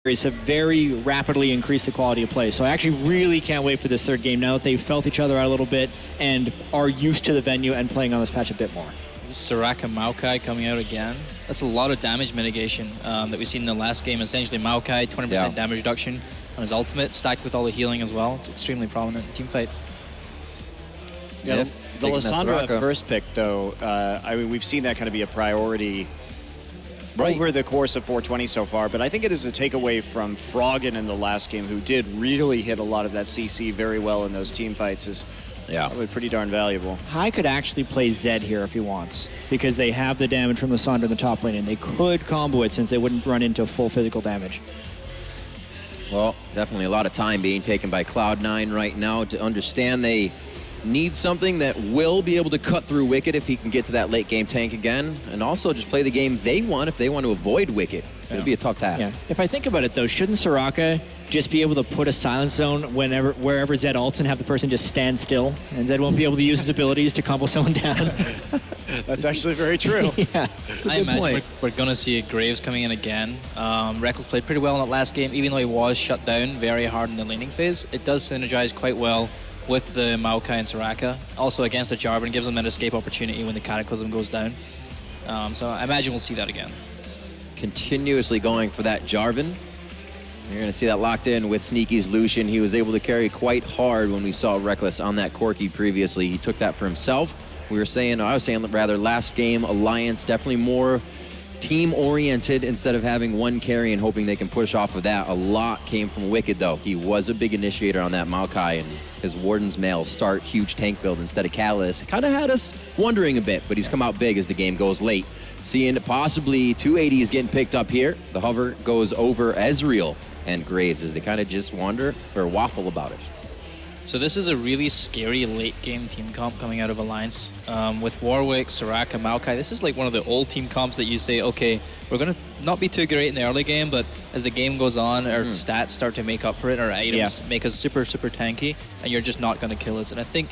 have very rapidly increased the quality of play. So I actually really can't wait for this third game now that they've felt each other out a little bit and are used to the venue and playing on this patch a bit more. Soraka Maokai coming out again. That's a lot of damage mitigation that we've seen in the last game. Essentially Maokai, 20% damage reduction on his ultimate, stacked with all the healing as well. It's extremely prominent in team fights. Yeah, the Lissandra first pick, though, I mean, we've seen that kind of be a priority over the course of 420 so far, but I think it is a takeaway from Frogen in the last game, who did really hit a lot of that CC very well in those team fights. Is probably pretty darn valuable. Hai could actually play Zed here if he wants, because they have the damage from Lissandra in the top lane, and they could combo it since they wouldn't run into full physical damage. Well, definitely a lot of time being taken by Cloud9 right now to understand they need something that will be able to cut through Wickd if he can get to that late game tank again, and also just play the game they want if they want to avoid Wickd. It's going to be a tough task. Yeah. If I think about it, though, shouldn't Soraka just be able to put a silence zone wherever Zed ults and have the person just stand still, and Zed won't be able to use his abilities to combo someone down? That's actually very true. I imagine we're going to see Graves coming in again. Rekkles played pretty well in that last game, even though he was shut down very hard in the laning phase. It does synergize quite well with the Maokai and Soraka. Also against the Jarvan, gives them an escape opportunity when the Cataclysm goes down. So I imagine we'll see that again. Continuously going for that Jarvan. You're going to see that locked in with Sneaky's Lucian. He was able to carry quite hard when we saw Rekkles on that Corki previously. He took that for himself. We were saying, I was saying rather, last game, Alliance definitely more team-oriented instead of having one carry and hoping they can push off of that. A lot came from Wickd, though. He was a big initiator on that Maokai, and his Warden's Mail start huge tank build instead of Catalyst. Kind of had us wondering a bit, but he's come out big as the game goes late. Seeing possibly 2 ADs getting picked up here. The hover goes over Ezreal and Graves as they kind of just wander or waffle about it. So this is a really scary late game team comp coming out of Alliance. With Warwick, Soraka, Maokai, this is like one of the old team comps that you say, okay, we're going to not be too great in the early game, but as the game goes on, our stats start to make up for it, our items make us super, super tanky, and you're just not going to kill us. And I think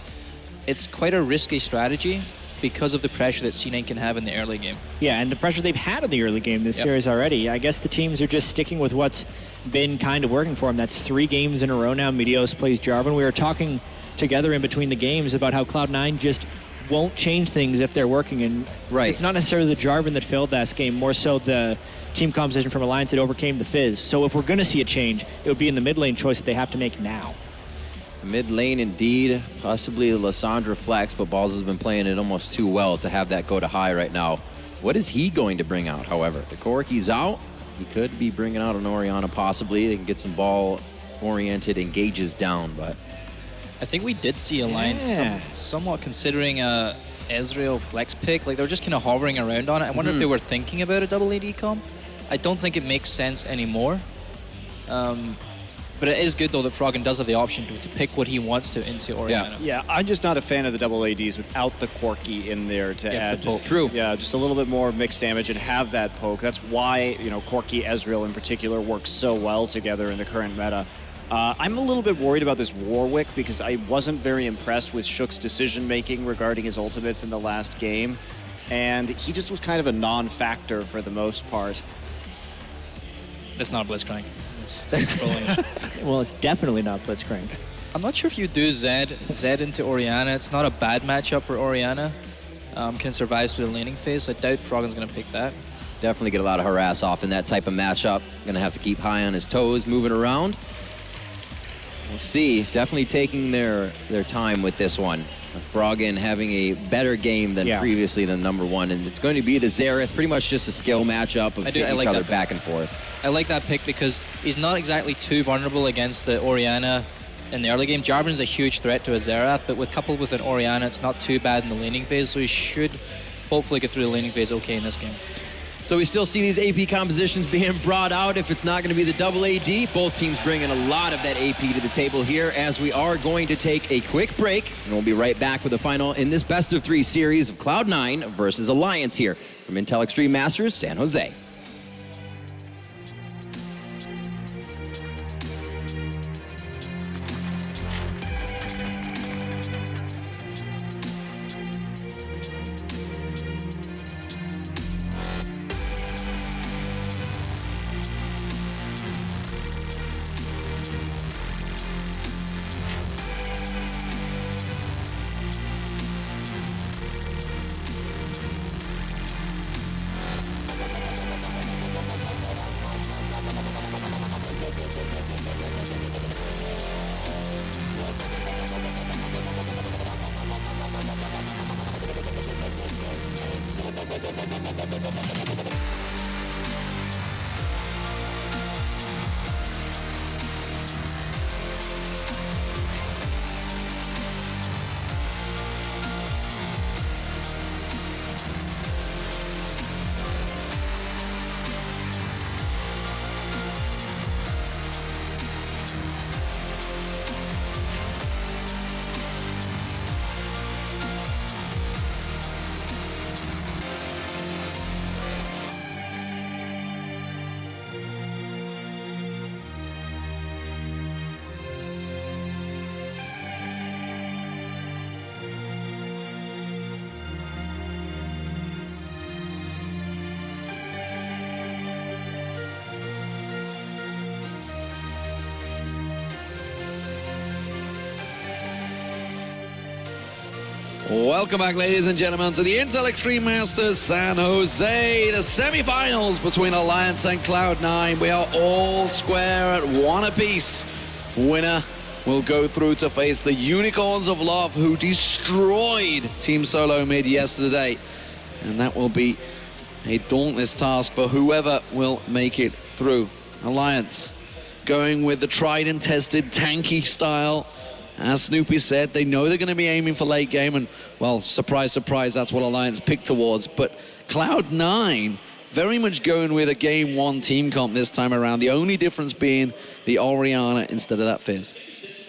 it's quite a risky strategy because of the pressure that C9 can have in the early game. Yeah, and the pressure they've had in the early game this series already. I guess the teams are just sticking with what's been kind of working for them. That's 3 games in a row now. Meteos plays Jarvan. We were talking together in between the games about how Cloud9 just won't change things if they're working. And it's not necessarily the Jarvan that failed last game, more so the team composition from Alliance that overcame the Fizz. So if we're going to see a change, it would be in the mid lane choice that they have to make now. Mid lane indeed, possibly Lissandra flex, but Balls has been playing it almost too well to have that go to high right now. What is he going to bring out, however? The Corki's out. He could be bringing out an Orianna possibly. They can get some ball-oriented engages down, but... I think we did see Alliance somewhat considering a Ezreal flex pick. Like, they were just kind of hovering around on it. I wonder if they were thinking about a double AD comp. I don't think it makes sense anymore. But it is good, though, that Frogen does have the option to pick what he wants to into Orianna. Yeah, I'm just not a fan of the double ADs without the Corki in there to add just a little bit more mixed damage and have that poke. That's why, you know, Corki, Ezreal in particular works so well together in the current meta. I'm a little bit worried about this Warwick because I wasn't very impressed with Shook's decision-making regarding his ultimates in the last game. And he just was kind of a non-factor for the most part. It's not a Blitzcrank. Well, it's definitely not Blitzcrank. I'm not sure if you do Zed into Orianna. It's not a bad matchup for Orianna. Can survive through the laning phase, so I doubt Frogen's going to pick that. Definitely get a lot of harass off in that type of matchup. Going to have to keep high on his toes, moving around. We'll see. Definitely taking their time with this one. Frogen having a better game than previously than #1, and it's going to be the Xerath, pretty much just a skill matchup of hitting each other back and forth. I like that pick because he's not exactly too vulnerable against the Orianna in the early game. Jarvan's a huge threat to a Xerath, but coupled with an Orianna, it's not too bad in the laning phase, so he should hopefully get through the laning phase okay in this game. So we still see these AP compositions being brought out. If it's not going to be the double AD, both teams bringing a lot of that AP to the table here as we are going to take a quick break. And we'll be right back with the final in this best-of-3 series of Cloud9 versus Alliance here from Intel Extreme Masters, San Jose. Welcome back, ladies and gentlemen, to the Intel Extreme Masters San Jose, the semi-finals between Alliance and Cloud9. We are all square at 1 apiece. Winner will go through to face the Unicorns of Love, who destroyed Team Solo Mid yesterday. And that will be a dauntless task for whoever will make it through. Alliance going with the tried and tested tanky style. As Snoopy said, they know they're going to be aiming for late game, and, well, surprise, surprise, that's what Alliance picked towards. But Cloud9 very much going with a Game 1 team comp this time around, the only difference being the Orianna instead of that Fizz.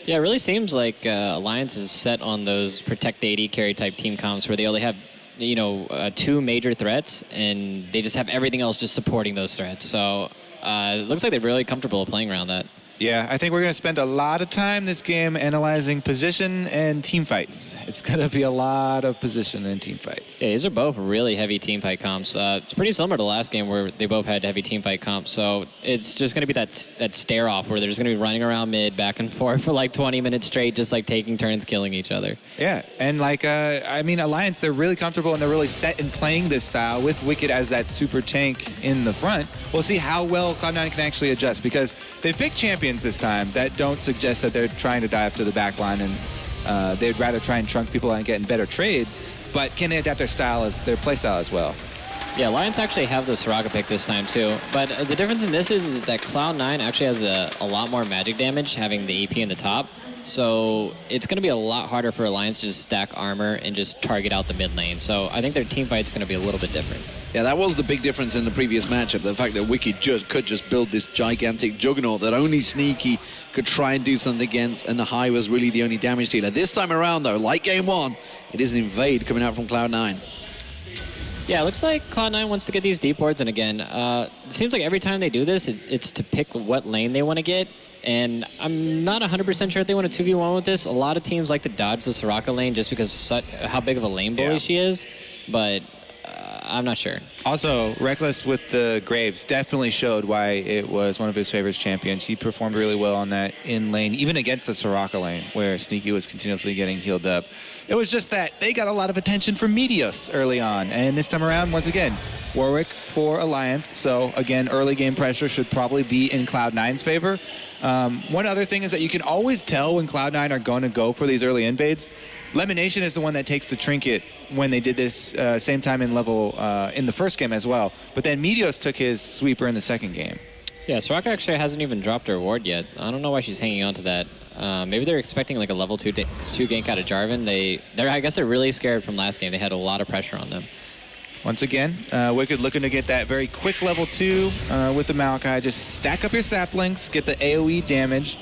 Yeah, it really seems like Alliance is set on those protect the AD carry type team comps where they only have, you know, 2 major threats, and they just have everything else just supporting those threats. So it looks like they're really comfortable playing around that. Yeah, I think we're going to spend a lot of time this game analyzing position and team fights. It's going to be a lot of position and team fights. Yeah, these are both really heavy team fight comps. It's pretty similar to last game where they both had heavy team fight comps. So it's just going to be that stare off where they're just going to be running around mid back and forth for like 20 minutes straight, just like taking turns killing each other. Yeah, and like, I mean, Alliance, they're really comfortable and they're really set in playing this style with Wickd as that super tank in the front. We'll see how well Cloud9 can actually adjust, because they've picked champions this time that don't suggest that they're trying to dive to the back line, and they'd rather try and trunk people and get in better trades, but can they adapt their play style as well? Yeah, Alliance actually have the Soraka pick this time too, but the difference in this is that Cloud9 actually has a lot more magic damage having the AP in the top, so it's going to be a lot harder for Alliance to just stack armor and just target out the mid lane. So I think their team fight's going to be a little bit different. Yeah, that was the big difference in the previous matchup, the fact that Wickd could just build this gigantic juggernaut that only Sneaky could try and do something against, and the High was really the only damage dealer. This time around, though, like Game 1, it is an invade coming out from Cloud9. Yeah, it looks like Cloud9 wants to get these deep wards, and again, it seems like every time they do this, it's to pick what lane they want to get, and I'm not 100% sure if they want to 2v1 with this. A lot of teams like to dodge the Soraka lane just because of how big of a lane bully she is, but I'm not sure. Also, Rekkles with the Graves definitely showed why it was one of his favorite champions. He performed really well on that in lane, even against the Soraka lane, where Sneaky was continuously getting healed up. It was just that they got a lot of attention from Meteos early on, and this time around, once again, Warwick for Alliance. So again, early game pressure should probably be in Cloud9's favor. One other thing is that you can always tell when Cloud9 are going to go for these early invades. LemonNation is the one that takes the trinket when they did this same time in the first game as well. But then Meteos took his sweeper in the second game. Yeah, Soraka actually hasn't even dropped her ward yet. I don't know why she's hanging on to that. Maybe they're expecting like a level 2 gank out of Jarvan. I guess they're really scared from last game. They had a lot of pressure on them. Once again, Wickd looking to get that very quick level 2 with the Maokai. Just stack up your saplings, get the AoE damage.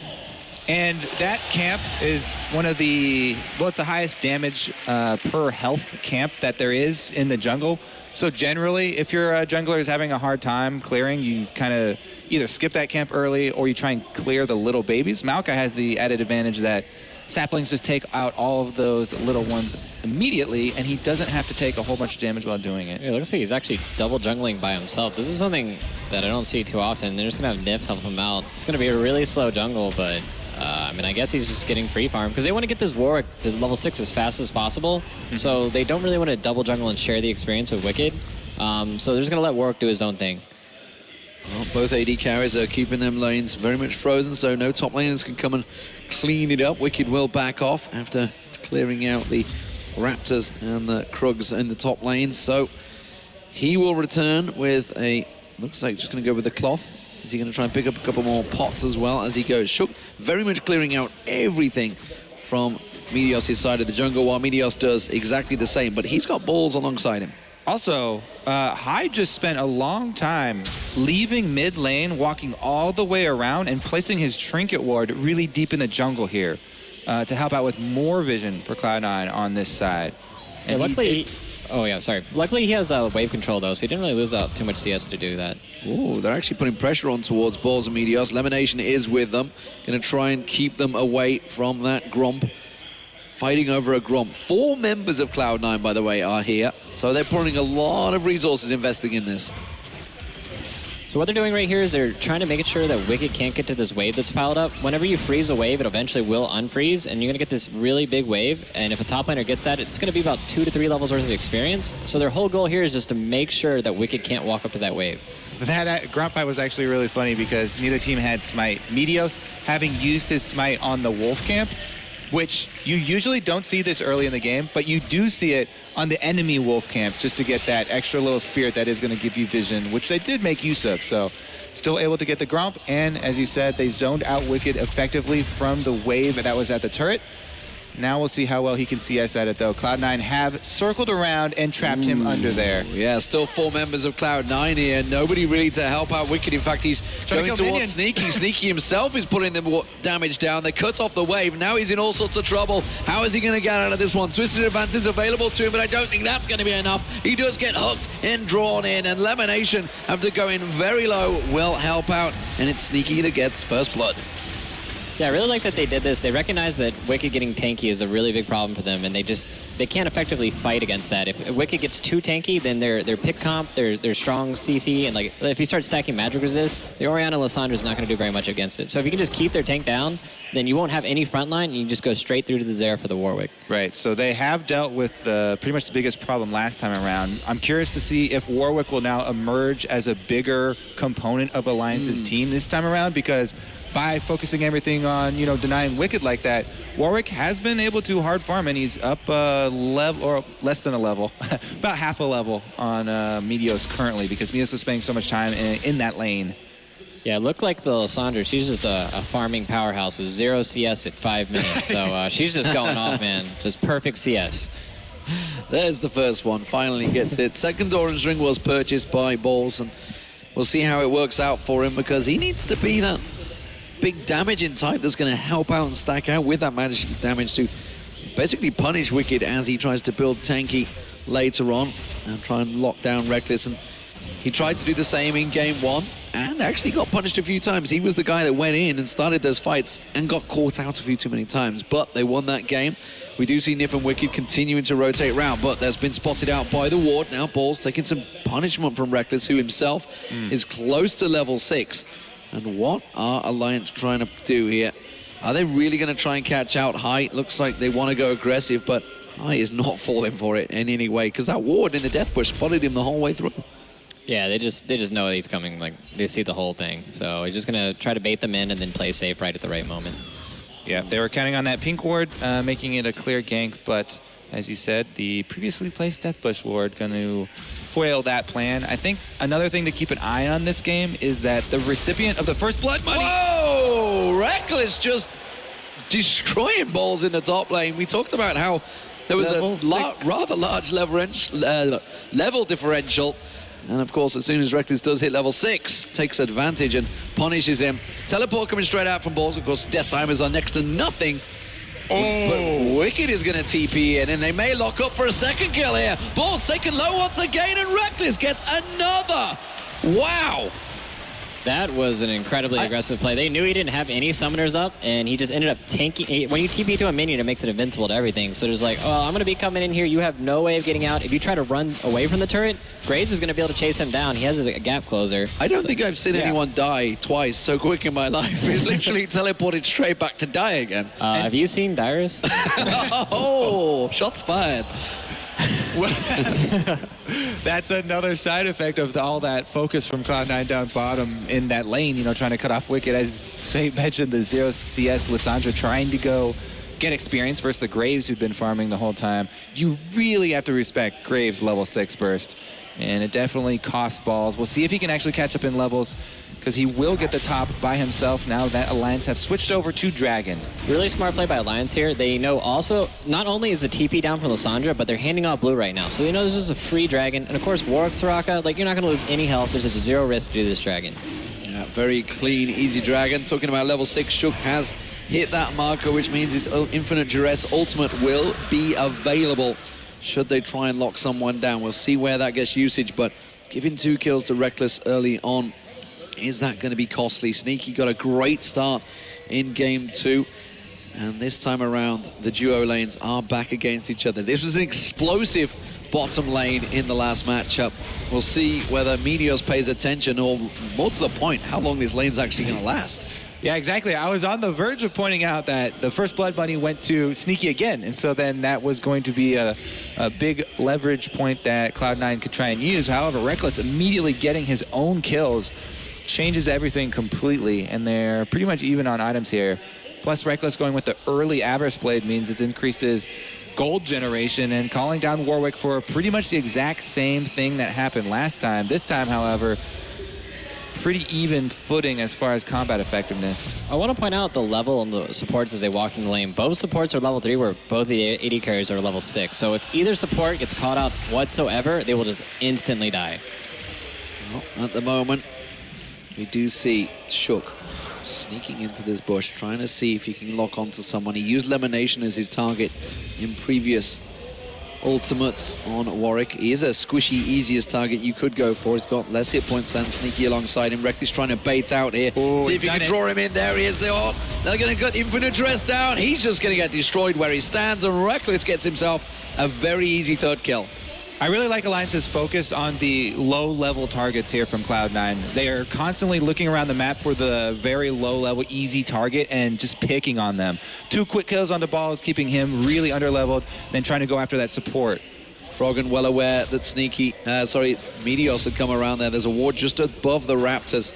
And that camp is one of the, well, it's the highest damage per health camp that there is in the jungle. So generally, if your jungler is having a hard time clearing, you kind of either skip that camp early or you try and clear the little babies. Maokai has the added advantage that saplings just take out all of those little ones immediately, and he doesn't have to take a whole bunch of damage while doing it. It looks like he's actually double jungling by himself. This is something that I don't see too often. They're just going to have Nyph help him out. It's going to be a really slow jungle, but I mean, I guess he's just getting free farm because they want to get this Warwick to level 6 as fast as possible. So they don't really want to double jungle and share the experience with Wickd. So they're just going to let Warwick do his own thing. Well, both AD carries are keeping them lanes very much frozen, so no top laners can come and clean it up. Wickd will back off after clearing out the Raptors and the Krugs in the top lane. So he will return with a, looks like just going to go with the cloth. Is he going to try and pick up a couple more pots as well as he goes? Shook very much clearing out everything from Meteos' side of the jungle, while Meteos does exactly the same, but he's got balls alongside him. Also, Hyde just spent a long time leaving mid lane, walking all the way around and placing his trinket ward really deep in the jungle here to help out with more vision for Cloud9 on this side. And luckily, luckily he has wave control though, so he didn't really lose out too much CS to do that. Ooh, they're actually putting pressure on towards Balls and Meteos. LemonNation is with them, going to try and keep them away from that Gromp. Fighting over a Gromp. 4 members of Cloud9, by the way, are here. So they're pouring a lot of resources investing in this. So So what they're doing right here is they're trying to make sure that Wickd can't get to this wave that's piled up. Whenever you freeze a wave, it eventually will unfreeze, and you're going to get this really big wave. And if a top laner gets that, it's going to be about 2 to 3 levels worth of experience. So their whole goal here is just to make sure that Wickd can't walk up to that wave. That ground fight was actually really funny because neither team had smite. Meteos, having used his smite on the wolf camp, which you usually don't see this early in the game, but you do see it on the enemy wolf camp just to get that extra little spirit that is going to give you vision, which they did make use of. So still able to get the grump, and as you said, they zoned out Wickd effectively from the wave that was at the turret. Now we'll see how well he can CS at it, though. Cloud9 have circled around and trapped him under there. Yeah, still 4 members of Cloud9 here. Nobody really to help out Wickd. In fact, he's going towards Sneaky. Sneaky himself is putting the damage down. They cut off the wave. Now he's in all sorts of trouble. How is he going to get out of this one? Twisted Advance is available to him, but I don't think that's going to be enough. He does get hooked and drawn in, and LemonNation, after going very low, will help out, and it's Sneaky that gets first blood. Yeah, I really like that they did this. They recognize that Wickd getting tanky is a really big problem for them, and they can't effectively fight against that. If Wickd gets too tanky, then their pick comp, their strong CC, and like if you start stacking magic resist, the Orianna Lissandra is not going to do very much against it. So if you can just keep their tank down, then you won't have any front line, and you just go straight through to the Xerath for the Warwick. Right, so they have dealt with pretty much the biggest problem last time around. I'm curious to see if Warwick will now emerge as a bigger component of Alliance's team this time around, because by focusing everything on, denying Wickd like that, Warwick has been able to hard farm, and he's up a level, or less than a level, about half a level on Meteos currently, because Meteos is spending so much time in that lane. Yeah, it looked like the Lissandra, she's just a farming powerhouse with 0 CS at 5 minutes. So she's just going off, man. Just perfect CS. There's the first one. Finally gets it. Second orange ring was purchased by Balls, and we'll see how it works out for him, because he needs to be that big damaging type that's going to help out and stack out with that magic damage to basically punish Wickd as he tries to build tanky later on and try and lock down Rekkles. And he tried to do the same in game 1 and actually got punished a few times. He was the guy that went in and started those fights and got caught out a few too many times, but they won that game. We do see Nyph and Wickd continuing to rotate around, but there's been spotted out by the ward. Now Balls taking some punishment from Rekkles, who himself is close to level 6. And what are Alliance trying to do here? Are they really going to try and catch out High? Looks like they want to go aggressive, but High is not falling for it in any way, because that ward in the death bush spotted him the whole way through. Yeah, they just know he's coming. Like, they see the whole thing. So he's just going to try to bait them in and then play safe right at the right moment. Yeah, they were counting on that pink ward, making it a clear gank, but as you said, the previously placed death bush ward going to foil that plan. I think another thing to keep an eye on this game is that the recipient of the first blood money... Whoa! Rekkles just destroying Balls in the top lane. We talked about how there was rather large level differential. And of course, as soon as Rekkles does hit level 6, takes advantage and punishes him. Teleport coming straight out from Balls. Of course, death timers are next to nothing. But Wickd is going to TP in, and they may lock up for a second kill here. Balls taken low once again, and Rekkles gets another. Wow. That was an incredibly aggressive play. They knew he didn't have any summoners up, and he just ended up tanking. When you TP to a minion, it makes it invincible to everything. So there's like, oh, I'm going to be coming in here. You have no way of getting out. If you try to run away from the turret, Graves is going to be able to chase him down. He has a gap closer. I don't think I've seen anyone die twice so quick in my life. He's literally teleported straight back to die again. Have you seen Dyrus? Oh, shots fired. That's another side effect of all that focus from Cloud9 down bottom in that lane, trying to cut off Wickd. As Saint mentioned, the 0 CS Lissandra trying to go get experience versus the Graves who'd been farming the whole time. You really have to respect Graves' level 6 burst, and it definitely costs Balls. We'll see if he can actually catch up in levels, because he will get the top by himself now that Alliance have switched over to Dragon. Really smart play by Alliance here. They know also, not only is the TP down from Lissandra, but they're handing out blue right now. So they know this is a free Dragon. And of course, Warwick Soraka, like, you're not going to lose any health. There's just 0 risk to do this Dragon. Yeah, very clean, easy Dragon. Talking about level 6, Shook has hit that marker, which means his Infinite Duress ultimate will be available should they try and lock someone down. We'll see where that gets usage, but giving 2 kills to Rekkles early on, is that going to be costly? Sneaky got a great start in game 2. And this time around, the duo lanes are back against each other. This was an explosive bottom lane in the last matchup. We'll see whether Meteos pays attention, or more to the point, how long this lane's actually going to last. Yeah, exactly. I was on the verge of pointing out that the first Blood Bunny went to Sneaky again, and so then that was going to be a big leverage point that Cloud9 could try and use. However, Rekkles immediately getting his own kills changes everything completely, and they're pretty much even on items here. Plus, Rekkles going with the early Avarice Blade means it increases gold generation and calling down Warwick for pretty much the exact same thing that happened last time. This time, however, pretty even footing as far as combat effectiveness. I want to point out the level on the supports as they walk in the lane. Both supports are level 3, where both the AD carriers are level 6. So if either support gets caught out whatsoever, they will just instantly die. Well, at the moment, we do see Shook sneaking into this bush, trying to see if he can lock onto someone. He used LemonNation as his target in previous ultimates on Warwick. He is a squishy, easiest target you could go for. He's got less hit points than Sneaky alongside him. Rekkles trying to bait out here. See if he can draw him in. There he is. They're going to get Infinite Dress down. He's just going to get destroyed where he stands, and Rekkles gets himself a very easy third kill. I really like Alliance's focus on the low-level targets here from Cloud9. They are constantly looking around the map for the very low-level, easy target and just picking on them. 2 quick kills on the ball is keeping him really under-leveled, then trying to go after that support. Frogen well aware that Meteos had come around there. There's a ward just above the Raptors,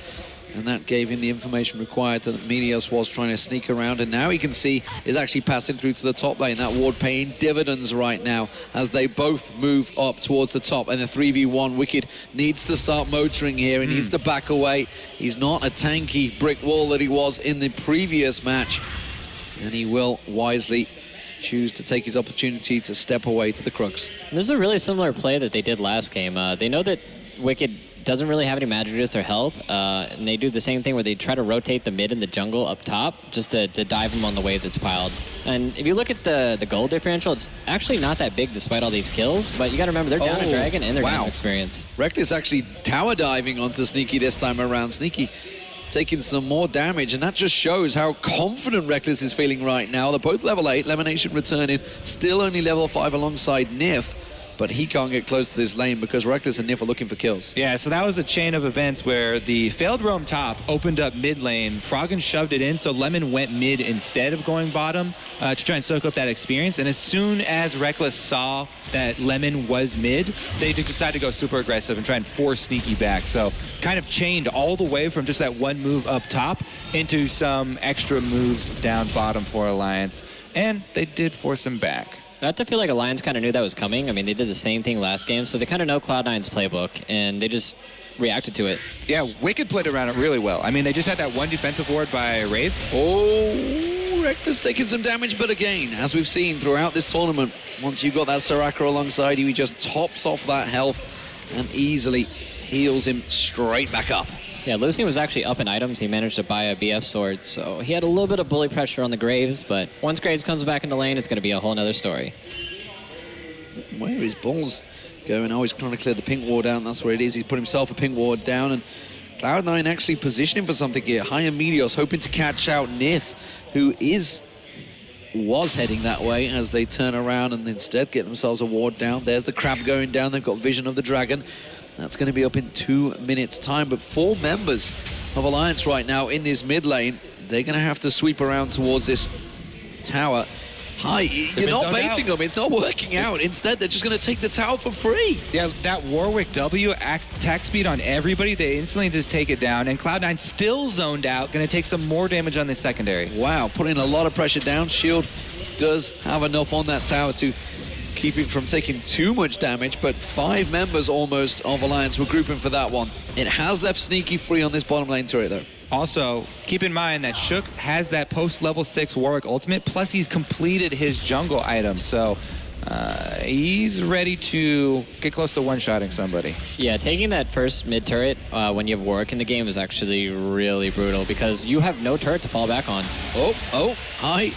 and that gave him the information required that Meteos was trying to sneak around, and now he can see is actually passing through to the top lane. That ward paying dividends right now as they both move up towards the top, and the 3v1 Wickd needs to start motoring here. He needs to back away. He's not a tanky brick wall that he was in the previous match, and he will wisely choose to take his opportunity to step away to the crux. This is a really similar play that they did last game. They know that Wickd doesn't really have any magic resist or health, and they do the same thing where they try to rotate the mid and the jungle up top just to dive him on the wave that's piled. And if you look at the gold differential, it's actually not that big despite all these kills, but you got to remember they're down a dragon and they're down experience. Rekkles actually tower diving onto Sneaky this time around. Sneaky taking some more damage, and that just shows how confident Rekkles is feeling right now. They're both level 8, LemonNation returning, still only level 5 alongside Nyph. But he can't get close to this lane because Rekkles and Nyph are looking for kills. Yeah, so that was a chain of events where the failed roam top opened up mid lane. Frogen shoved it in, so Lemon went mid instead of going bottom to try and soak up that experience. And as soon as Rekkles saw that Lemon was mid, they decided to go super aggressive and try and force Sneaky back. So kind of chained all the way from just that one move up top into some extra moves down bottom for Alliance. And they did force him back. I have to feel like Alliance kind of knew that was coming. I mean, they did the same thing last game, so they kind of know Cloud9's playbook, and they just reacted to it. Yeah, Wickd played around it really well. I mean, they just had that one defensive ward by Wraiths. Oh, Rekkles taking some damage, but again, as we've seen throughout this tournament, once you've got that Soraka alongside you, he just tops off that health and easily heals him straight back up. Yeah, Lucian was actually up in items. He managed to buy a BF sword, so he had a little bit of bully pressure on the Graves, but once Graves comes back into lane, it's going to be a whole nother story. Where is Balls going? Oh, he's trying to clear the pink ward down. That's where it is. He's put himself a pink ward down, and Cloud9 actually positioning for something here. High and Meteos hoping to catch out Nyph, who was heading that way as they turn around and instead get themselves a ward down. There's the crab going down. They've got vision of the dragon. That's going to be up in 2 minutes' time. But 4 members of Alliance right now in this mid lane. They're going to have to sweep around towards this tower. Hi, you're not baiting them. It's not working out. Instead, they're just going to take the tower for free. Yeah, that Warwick W attack speed on everybody. They instantly just take it down. And Cloud9 still zoned out. Going to take some more damage on this secondary. Wow, putting a lot of pressure down. Shield does have enough on that tower to keep it from taking too much damage, but 5 members almost of Alliance were grouping for that one. It has left Sneaky free on this bottom lane turret, though. Also, keep in mind that Shook has that post-level 6 Warwick ultimate, plus he's completed his jungle item, so he's ready to get close to one-shotting somebody. Yeah, taking that first mid-turret when you have Warwick in the game is actually really brutal because you have no turret to fall back on. Oh, hi.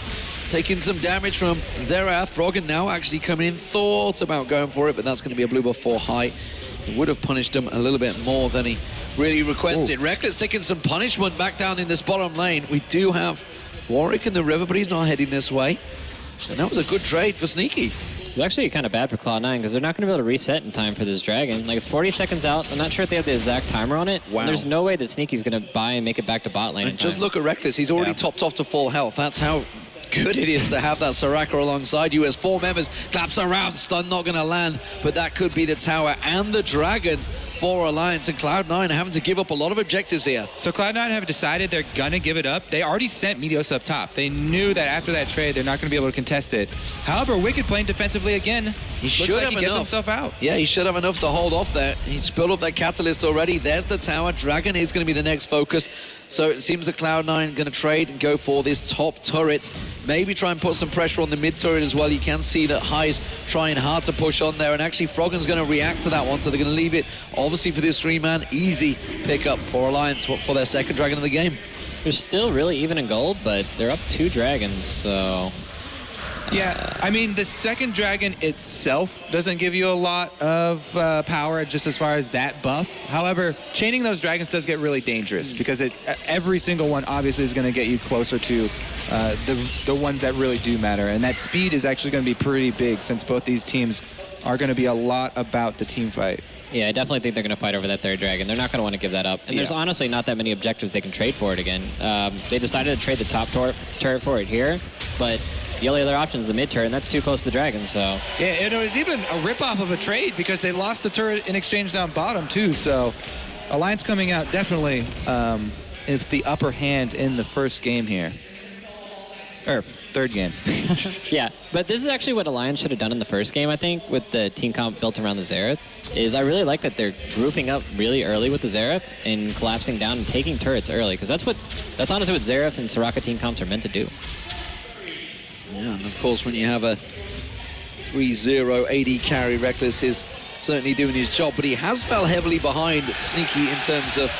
Taking some damage from Xerath. Frogen now actually coming in. Thought about going for it, but that's going to be a blue buff for high. It would have punished him a little bit more than he really requested. Rekkles taking some punishment back down in this bottom lane. We do have Warwick in the river, but he's not heading this way. And that was a good trade for Sneaky. It's actually kind of bad for Cloud9 because they're not going to be able to reset in time for this Dragon. Like, it's 40 seconds out. I'm not sure if they have the exact timer on it. Wow. There's no way that Sneaky's going to buy and make it back to bot lane. And just look at Rekkles. He's already topped off to full health. That's how good it is to have that Soraka alongside you as 4 members claps around. Stun not going to land, but that could be the tower and the Dragon for Alliance, and Cloud9 having to give up a lot of objectives here. So Cloud9 have decided they're gonna give it up. They already sent Meteos up top. They knew that after that trade, they're not gonna be able to contest it. However, Wickd playing defensively again. He should have he gets himself out. Yeah, he should have enough to hold off there. He's built up that Catalyst already. There's the tower. Dragon is going to be the next focus. So it seems that Cloud9 going to trade and go for this top turret. Maybe try and put some pressure on the mid turret as well. You can see that High's trying hard to push on there. And actually, Frogen's going to react to that one. So they're going to leave it, obviously, for this 3-man. Easy pickup for Alliance for their second Dragon of the game. They're still really even in gold, but they're up 2 dragons, so... Yeah, I mean, the second Dragon itself doesn't give you a lot of power just as far as that buff. However, chaining those dragons does get really dangerous because every single one obviously is going to get you closer to the ones that really do matter. And that speed is actually going to be pretty big since both these teams are going to be a lot about the team fight. Yeah, I definitely think they're going to fight over that third dragon. They're not going to want to give that up. And there's honestly not that many objectives they can trade for it again. They decided to trade the top turret for it here, but the only other option is the mid turret, and that's too close to the dragon, so... Yeah, and it was even a rip-off of a trade because they lost the turret in exchange down bottom, too. So Alliance coming out definitely with the upper hand in the first game here. Or third game. Yeah, but this is actually what Alliance should have done in the first game, I think, with the team comp built around the Xerath, is I really like that they're grouping up really early with the Xerath and collapsing down and taking turrets early, because that's honestly what Xerath and Soraka team comps are meant to do. Yeah, and of course, when you have a 3-0 AD carry, Rekkles is certainly doing his job, but he has fell heavily behind Sneaky in terms of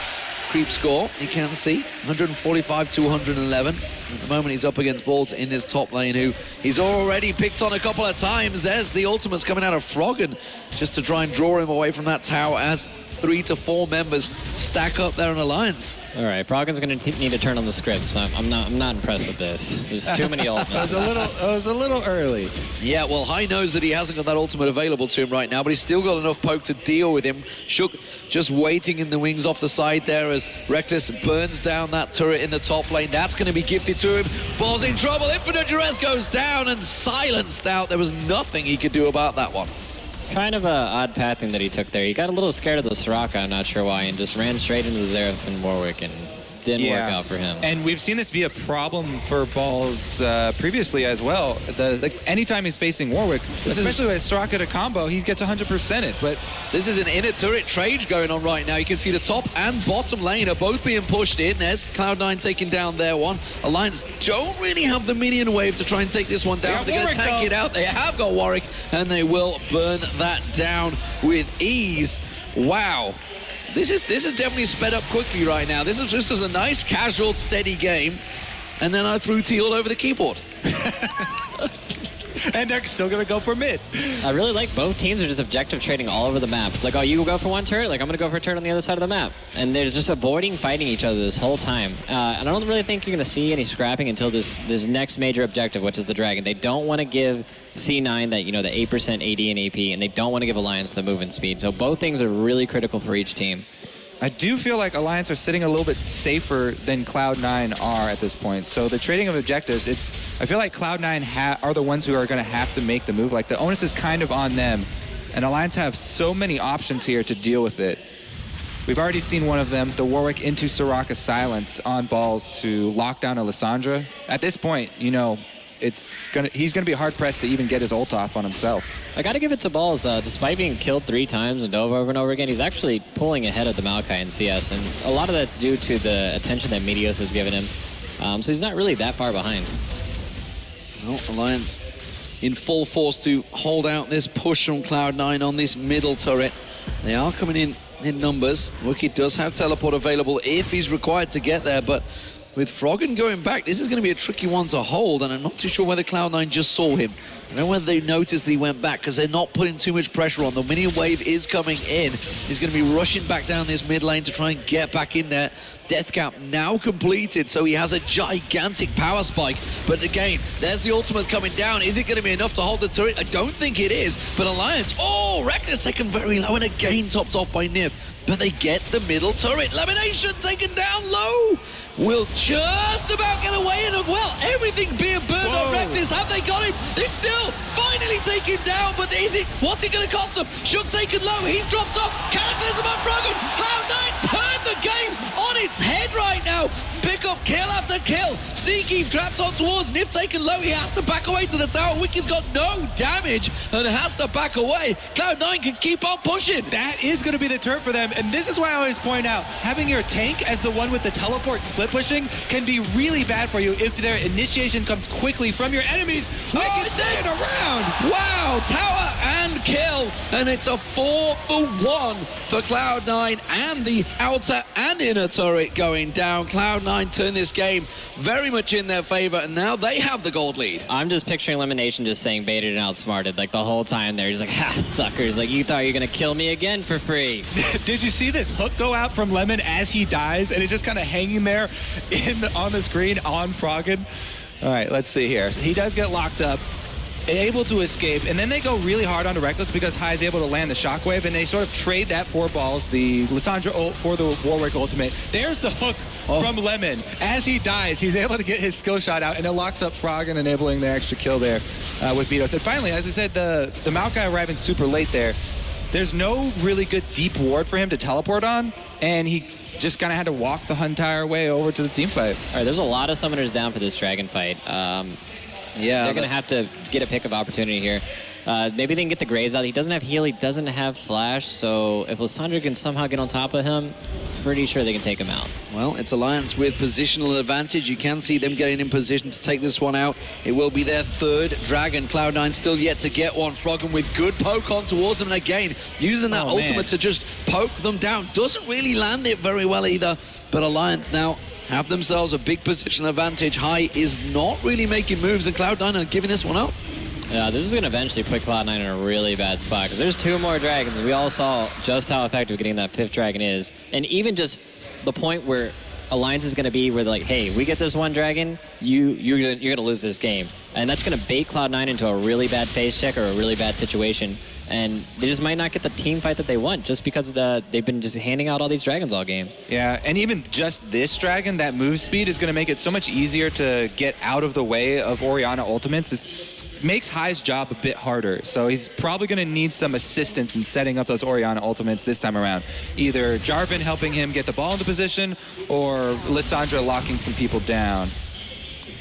creep score. You can see 145 to 111. At the moment, he's up against Balls in this top lane, who he's already picked on a couple of times. There's the ultimates coming out of Frogen just to try and draw him away from that tower as 3 to 4 members stack up there in Alliance. All right, Frogen's going to need to turn on the script, so I'm not impressed with this. There's too many ultimates. It was a little early. Yeah, well, High knows that he hasn't got that ultimate available to him right now, but he's still got enough poke to deal with him. Shook just waiting in the wings off the side there as Rekkles burns down that turret in the top lane. That's going to be gifted to him. Ball's in trouble. Infinite Duress goes down and silenced out. There was nothing he could do about that one. Kind of a odd pathing that he took there. He got a little scared of the Soraka, I'm not sure why, and just ran straight into the Xerath and Warwick, and didn't work out for him. And we've seen this be a problem for Balls previously as well. Anytime he's facing Warwick, especially with Soraka to combo, he gets 100% it. But this is an inner turret trade going on right now. You can see the top and bottom lane are both being pushed in. There's Cloud9 taking down their one. Alliance don't really have the minion wave to try and take this one down. They're going to tank it out. They have got Warwick, and they will burn that down with ease. Wow. This is definitely sped up quickly right now. This was a nice, casual, steady game. And then I threw T all over the keyboard. And they're still going to go for mid. I really like both teams are just objective trading all over the map. It's like, oh, you go for one turret? Like, I'm going to go for a turret on the other side of the map. And they're just avoiding fighting each other this whole time. And I don't really think you're going to see any scrapping until this next major objective, which is the Dragon. They don't want to give C9 that, the 8% AD and AP, and they don't want to give Alliance the movement speed. So both things are really critical for each team. I do feel like Alliance are sitting a little bit safer than Cloud9 are at this point. So the trading of objectives, I feel like Cloud9 are the ones who are going to have to make the move. Like, the onus is kind of on them. And Alliance have so many options here to deal with it. We've already seen one of them, the Warwick into Soraka silence on Balls to lock down a Lissandra. At this point, he's gonna be hard pressed to even get his ult off on himself. I gotta give it to Balls. Despite being killed 3 times and over and over again, he's actually pulling ahead of the Maokai in CS, and a lot of that's due to the attention that Meteos has given him. So he's not really that far behind. Well, Alliance in full force to hold out this push from Cloud9 on this middle turret. They are coming in numbers. Wickd does have teleport available if he's required to get there, but with Frogen going back, this is going to be a tricky one to hold, and I'm not too sure whether Cloud9 just saw him. I don't know whether they noticed that he went back, because they're not putting too much pressure on. The minion wave is coming in. He's going to be rushing back down this mid lane to try and get back in there. Death cap now completed, so he has a gigantic power spike. But again, there's the ultimate coming down. Is it going to be enough to hold the turret? I don't think it is. But Alliance, oh, Rekkles taken very low and again topped off by Nyph. But they get the middle turret. LemonNation taken down low. Will just about get away, and well, everything being burned on Rekkles. Have they got him? They're still finally taken down, but is it? What's it going to cost them? Shook taken low. He dropped off. Cataclysm on Frogen. Cloud9 turned the game on its head right now. Pick up kill after kill. Sneaky trapped on towards Nyph taken low. He has to back away to the tower. Wickid's got no damage and has to back away. Cloud9 can keep on pushing. That is going to be the turn for them, and this is why I always point out, having your tank as the one with the teleport split pushing can be really bad for you if their initiation comes quickly from your enemies. Wickid staying around. Wow, tower and kill, and it's a 4-for-1 for Cloud9, and the outer and inner turret going down. Cloud9 turned this game very much in their favor, and now they have the gold lead. I'm just picturing LemonNation just saying baited and outsmarted like the whole time there. He's like, ha, suckers, like you thought you were gonna kill me again for free. Did you see this hook go out from Lemon as he dies, and it's just kind of hanging there on the screen on Frogen? All right, let's see here. He does get locked up, able to escape, and then they go really hard onto Rekkles because Hai's able to land the shockwave, and they sort of trade that 4 balls, the Lissandra ult for the Warwick ultimate. There's the hook from Lemon. As he dies, he's able to get his skill shot out, and it locks up Frogen, enabling the extra kill there with Meteos. And finally, as we said, the Maokai arriving super late there. There's no really good deep ward for him to teleport on, and he just kind of had to walk the entire way over to the team fight. All right, there's a lot of summoners down for this dragon fight. Yeah, they're going to have to get a pick of opportunity here. Maybe they can get the Graves out. He doesn't have heal, he doesn't have flash, so if Lissandra can somehow get on top of him, pretty sure they can take him out. Well, it's Alliance with positional advantage. You can see them getting in position to take this one out. It will be their 3rd dragon. Cloud9 still yet to get one. Frogen with good poke on towards them, and again, using that ultimate to just poke them down. Doesn't really land it very well either, but Alliance now have themselves a big positional advantage. Hai is not really making moves, and Cloud9 are giving this one up. Yeah, this is going to eventually put Cloud9 in a really bad spot because there's 2 more dragons. We all saw just how effective getting that 5th dragon is. And even just the point where Alliance is going to be where they're like, hey, we get this 1 dragon, you're going to lose this game. And that's going to bait Cloud9 into a really bad phase check or a really bad situation. And they just might not get the team fight that they want just because they've been just handing out all these dragons all game. Yeah, and even just this dragon, that move speed is going to make it so much easier to get out of the way of Orianna ultimates. This makes Hai's job a bit harder, so he's probably going to need some assistance in setting up those Orianna ultimates this time around. Either Jarvan helping him get the ball into position, or Lissandra locking some people down.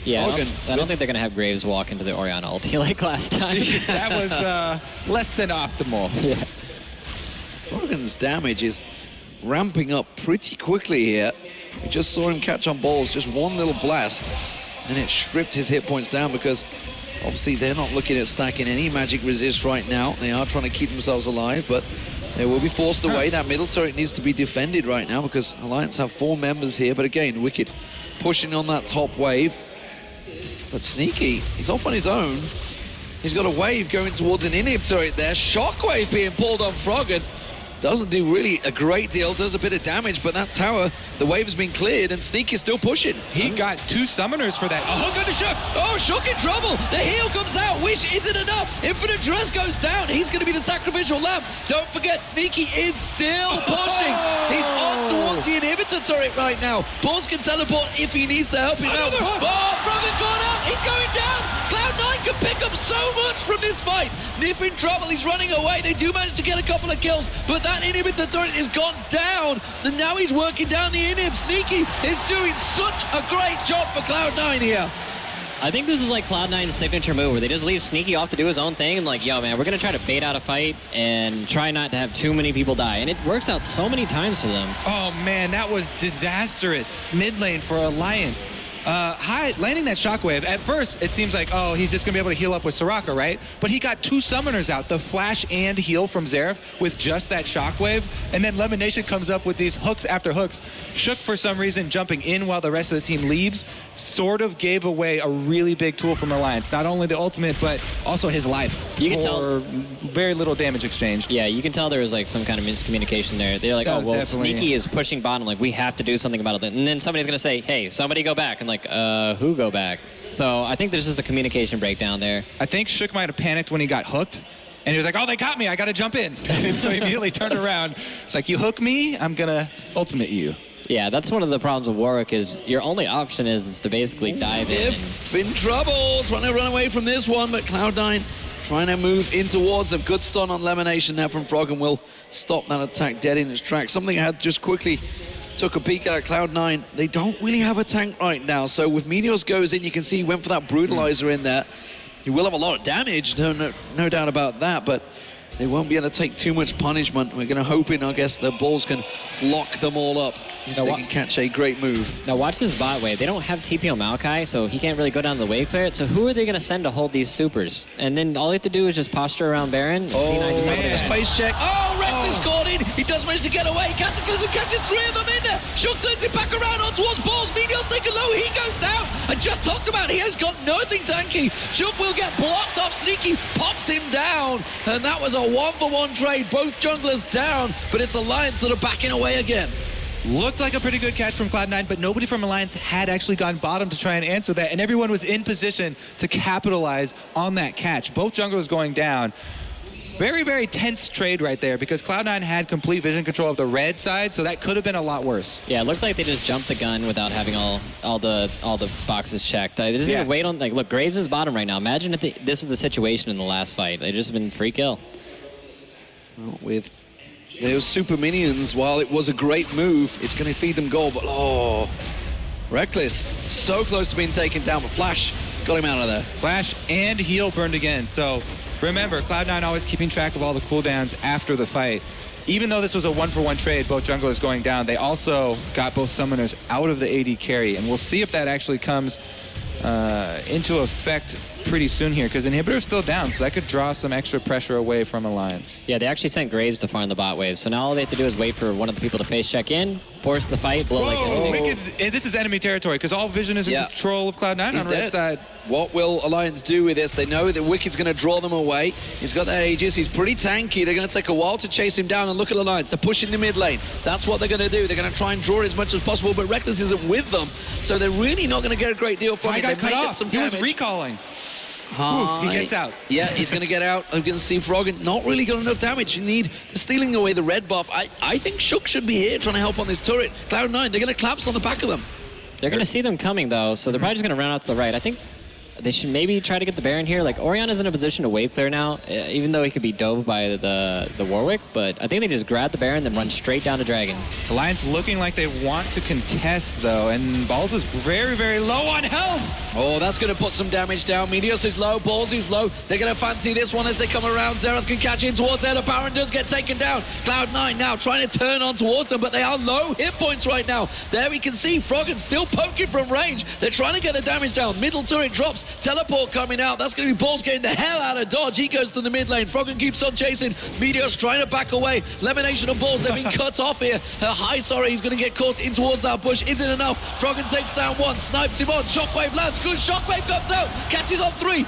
Yeah, I don't think they're going to have Graves walk into the Orianna ulti like last time. That was less than optimal. Yeah. Frogen's damage is ramping up pretty quickly here. We just saw him catch on balls, just one little blast, and it stripped his hit points down because obviously they're not looking at stacking any magic resist right now. They are trying to keep themselves alive, but they will be forced away. That middle turret needs to be defended right now because Alliance have 4 members here, but again, Wickid pushing on that top wave. But Sneaky, he's off on his own. He's got a wave going towards an inhib turret there. Shockwave being pulled on Frogen. Doesn't do really a great deal, does a bit of damage, but that tower, the wave has been cleared, and Sneaky's still pushing. He got 2 summoners for that. A hook on the Shook! Oh, Shook in trouble! The heal comes out, Wish isn't enough! Infinite Dress goes down, he's going to be the sacrificial lamb. Don't forget, Sneaky is still pushing! He's on towards the inhibitor turret right now. Boss can teleport if he needs to help him out. Oh, Frogen gone out! He's going down! Cloud9 can pick up so much from this fight! Nyph in trouble, he's running away. They do manage to get a couple of kills, but that inhibitor turret has gone down, and now he's working down the inhib. Sneaky is doing such a great job for Cloud9 here. I think this is like Cloud9's signature move where they just leave Sneaky off to do his own thing and like, yo man, we're going to try to bait out a fight and try not to have too many people die. And it works out so many times for them. Oh man, that was disastrous mid lane for Alliance. landing that shockwave. At first, it seems like, oh, he's just going to be able to heal up with Soraka, right? But he got 2 summoners out, the flash and heal from Xerath with just that shockwave. And then LemonNation comes up with these hooks after hooks. Shook, for some reason, jumping in while the rest of the team leaves, sort of gave away a really big tool from Alliance. Not only the ultimate, but also his life. You can tell very little damage exchanged. Yeah, you can tell there was like some kind of miscommunication there. They're like, oh, well, Sneaky is pushing bottom. Like, we have to do something about it. And then somebody's going to say, hey, somebody go back. And like, who go back? So I think there's just a communication breakdown there. I think Shook might have panicked when he got hooked. And he was like, oh, they got me. I got to jump in. And so he immediately turned around. It's like, you hook me, I'm going to ultimate you. Yeah, that's one of the problems with Warwick is your only option is to basically dive in. Nyph in trouble, trying to run away from this one, but Cloud9 trying to move in towards a good stun on LemonNation now from Frogen will stop that attack dead in its tracks. Something I had just quickly took a peek at Cloud9. They don't really have a tank right now, so with Meteos goes in, you can see he went for that Brutalizer in there. He will have a lot of damage, no doubt about that, but they won't be able to take too much punishment. We're going to hope I guess, the Bulls can lock them all up. They can catch a great move. Now watch this bot wave. They don't have TP on Maokai, so he can't really go down to the wave clear. So who are they going to send to hold these supers? And then all they have to do is just posture around Baron. Oh, man. Space check. Oh, Rekkles caught in. He does manage to get away. Cataclysm catches 3 of them in there. Shook turns it back around on towards Balls. Meteos taken low. He goes down. I just talked about he has got nothing tanky. Shook will get blocked off. Sneaky pops him down. And that was a 1-for-1 trade. Both junglers down, but it's Alliance that are backing away again. Looked like a pretty good catch from Cloud9, but nobody from Alliance had actually gone bottom to try and answer that, and everyone was in position to capitalize on that catch. Both junglers going down. Very, very tense trade right there because Cloud9 had complete vision control of the red side, so that could have been a lot worse. Yeah, it looks like they just jumped the gun without having all the boxes checked. They just need to wait on, like, look, Graves is bottom right now. Imagine if this is the situation in the last fight. They've just been free kill. Well, with those super minions, while it was a great move, it's going to feed them gold, but oh, Rekkles so close to being taken down, but Flash got him out of there. Flash and heal burned again, so remember, Cloud9 always keeping track of all the cooldowns after the fight. Even though this was a 1-for-1 trade, both junglers going down, they also got both summoners out of the AD carry, and we'll see if that actually comes into effect pretty soon here, because Inhibitor's still down, so that could draw some extra pressure away from Alliance. Yeah, they actually sent Graves to farm the bot wave, so now all they have to do is wait for one of the people to face check in, force the fight, blow like everything. This is enemy territory, because all vision is in control of Cloud9 on the red side. What will Alliance do with this? They know that Wicked's going to draw them away. He's got that Aegis. He's pretty tanky. They're going to take a while to chase him down, and look at Alliance. They're pushing the mid lane. That's what they're going to do. They're going to try and draw as much as possible, but Rekkles isn't with them, so they're really not going to get a great deal from it. They may get some damage. He was recalling. He gets out. Yeah, he's going to get out. I'm going to see Frogen not really got enough damage. You need stealing away the red buff. I think Shook should be here trying to help on this turret. Cloud9, they're going to collapse on the back of them. They're going to see them coming, though, so they're probably just going to run out to the right. I think they should maybe try to get the Baron here. Like, Oriana's in a position to wave clear now, even though he could be dove by the Warwick, but I think they just grab the Baron, then run straight down to Dragon. Alliance looking like they want to contest, though, and Balls is very, very low on health. Oh, that's going to put some damage down. Meteos is low, Balls is low. They're going to fancy this one as they come around. Xerath can catch in towards there. The Baron does get taken down. Cloud9 now trying to turn on towards them, but they are low hit points right now. There we can see Frogen still poking from range. They're trying to get the damage down. Middle turret drops. Teleport coming out. That's going to be Balls getting the hell out of dodge. He goes to the mid lane. Frogen keeps on chasing. Meteos trying to back away. LemonNation and Balls, they've been cut off here. He's going to get caught in towards that bush. Isn't enough. Frogen takes down one. Snipes him on. Shockwave lands. Good shockwave comes out. Catches on 3.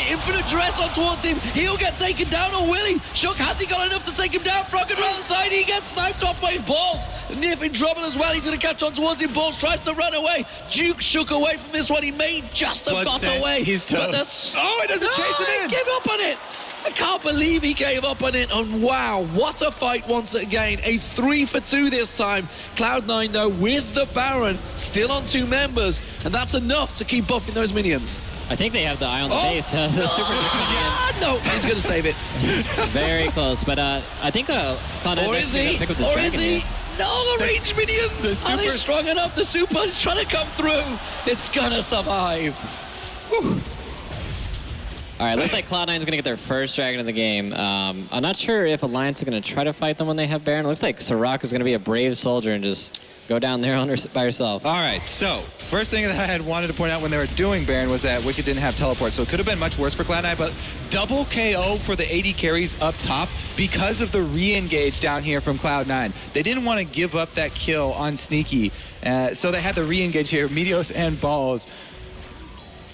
Infinite duress on towards him. He'll get taken down, or will he? Shook, has he got enough to take him down? Frogen around the side. He gets sniped off by Balls. Nyph in trouble as well. He's going to catch on towards him. Balls tries to run away. Duke Shook away from this one. He may just have got away. He's toast. Oh, it doesn't chase him in. He gave up on it. I can't believe he gave up on it. And wow, what a fight once again. A 3-for-2 this time. Cloud9, though, with the Baron, still on 2 members. And that's enough to keep buffing those minions. I think they have the eye on the base. No, he's going to save it. Very close, but I think Cloud9 is actually going to pick up this dragon here. No, the range minions! Are they strong enough? The super is trying to come through. It's going to survive. Whew. All right, looks like Cloud9's going to get their first dragon of the game. I'm not sure if Alliance is going to try to fight them when they have Baron. It looks like Soraka is going to be a brave soldier and just go down there by herself. All right, so first thing that I had wanted to point out when they were doing Baron was that Wickd didn't have teleport, so it could have been much worse for Cloud9, but double KO for the AD carries up top because of the re-engage down here from Cloud9. They didn't want to give up that kill on Sneaky, so they had the re-engage here, Meteos and Balls,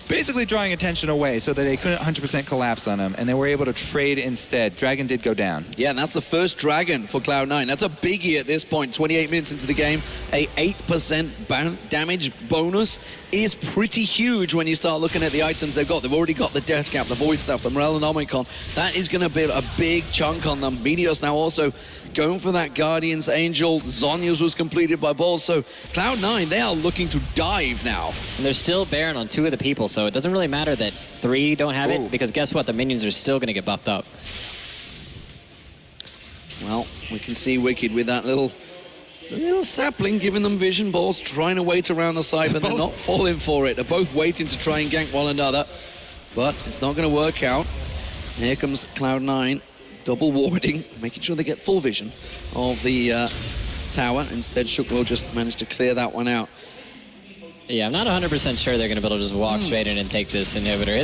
basically drawing attention away so that they couldn't 100% collapse on him, and they were able to trade instead. Dragon did go down. Yeah, and that's the first dragon for Cloud9. That's a biggie at this point. 28 minutes into the game, a 8% damage bonus is pretty huge when you start looking at the items they've got. They've already got the Death Cap, the Void Staff, the Morellonomicon. That is going to be a big chunk on them. Meteos now also going for that Guardian's Angel. Zhonya's was completed by Balls. So Cloud9, they are looking to dive now. And there's still Baron on 2 of the people, so it doesn't really matter that 3 don't have it, because guess what? The minions are still going to get buffed up. Well, we can see Wickd with that little sapling giving them vision. Balls trying to wait around the side, but they're not falling for it. They're both waiting to try and gank one another, but it's not going to work out. Here comes Cloud9, double warding, making sure they get full vision of the tower. Instead, Shook will just manage to clear that one out. Yeah, I'm not 100% sure they're going to be able to just walk straight in and take this inhibitor.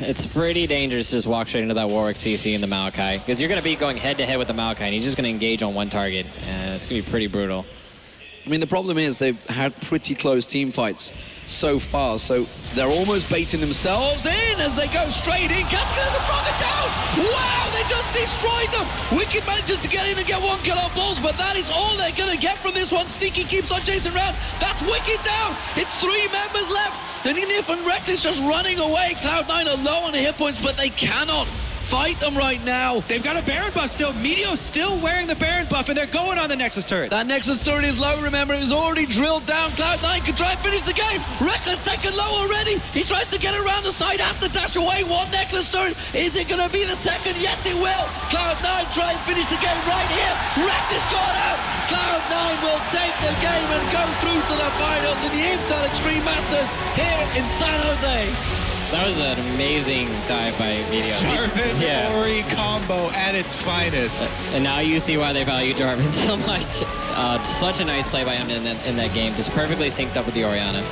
It's pretty dangerous to just walk straight into that Warwick CC and the Maokai, because you're going to be going head-to-head with the Maokai, and he's just going to engage on one target, and it's going to be pretty brutal. I mean, the problem is they've had pretty close team fights so far, so they're almost baiting themselves in as they go straight in. There's a Frogen down! Wow, they just destroyed them! Wickd manages to get in and get 1 kill on Balls, but that is all they're going to get from this one. Sneaky keeps on chasing around. That's Wickd down! It's 3 members left, and Nyph and Rekkles just running away. Cloud9 are low on the hit points, but they cannot fight them right now. They've got a Baron buff still. Meteos still wearing the Baron buff, and they're going on the Nexus turret. That Nexus turret is low, remember, it was already drilled down. Cloud9 can try and finish the game. Rekkles taken low already. He tries to get around the side, has to dash away. 1 Necklace turret. Is it going to be the second? Yes, it will. Cloud9 try and finish the game right here. Rekkles got out. Cloud9 will take the game and go through to the finals in the Intel Extreme Masters here in San Jose. That was an amazing dive by Meteos. Jarvan Ori combo at its finest. And now you see why they value Jarvan so much. Such a nice play by him in that game. Just perfectly synced up with the Orianna.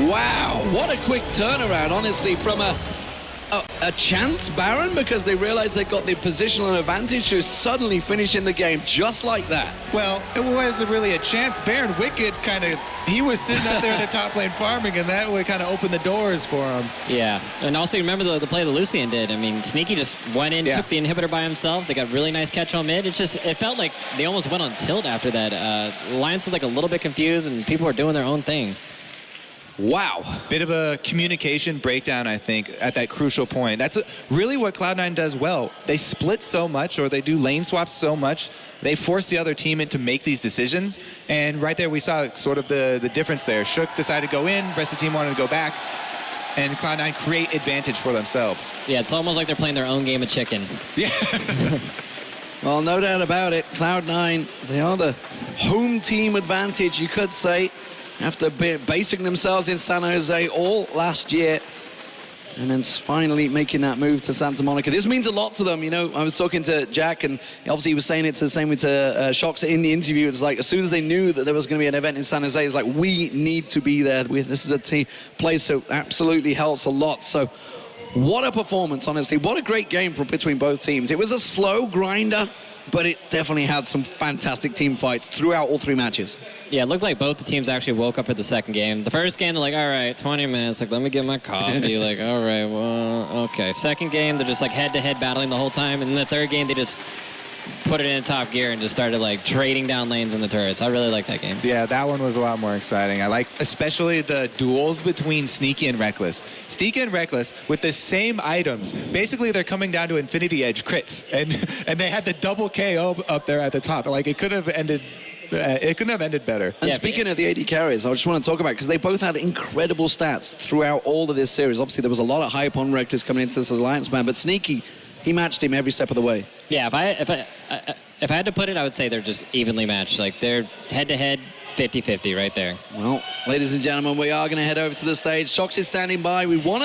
Wow, what a quick turnaround, honestly, from a chance Baron, because they realized they got the positional advantage to suddenly finishing the game just like that. Well, it wasn't really a chance. Baron Wickd he was sitting up there in the top lane farming, and that would kind of open the doors for him. Yeah, and also remember the play that Lucian did. I mean, Sneaky just went in, took the inhibitor by himself. They got really nice catch on mid. It felt like they almost went on tilt after that. Alliance was like a little bit confused, and people were doing their own thing. Wow. Bit of a communication breakdown, I think, at that crucial point. That's really what Cloud9 does well. They split so much, or they do lane swaps so much. They force the other team to make these decisions. And right there, we saw sort of the difference there. Shook decided to go in, the rest of the team wanted to go back. And Cloud9 create advantage for themselves. Yeah, it's almost like they're playing their own game of chicken. Yeah. Well, no doubt about it. Cloud9, they are the home team advantage, you could say, after basing themselves in San Jose all last year, and then finally making that move to Santa Monica. This means a lot to them. You know, I was talking to Jack, and obviously he was saying it's the same with Shox in the interview. It's like, as soon as they knew that there was going to be an event in San Jose, it's like, we need to be there. This is a team place, so absolutely helps a lot. So what a performance, honestly. What a great game between both teams. It was a slow grinder, but it definitely had some fantastic team fights throughout all 3 matches. Yeah, it looked like both the teams actually woke up for the second game. The first game, they're like, all right, 20 minutes. Like, let me get my coffee. Like, all right, well, okay. Second game, they're just like head-to-head battling the whole time. And then the third game, they just put it in top gear and just started like trading down lanes in the turrets. I really like that game. Yeah, that one was a lot more exciting. I liked especially the duels between Sneaky and Rekkles. Sneaky and Rekkles with the same items. Basically, they're coming down to Infinity Edge crits, and they had the double KO up there at the top. Like, it could have ended. It couldn't have ended better. And speaking of the AD carries, I just want to talk about, because they both had incredible stats throughout all of this series. Obviously, there was a lot of hype on Rekkles coming into this Alliance, man, but Sneaky, he matched him every step of the way. Yeah, if I had to put it, I would say they're just evenly matched. Like, they're head-to-head, 50-50 right there. Well, ladies and gentlemen, we are going to head over to the stage. Shox is standing by. We want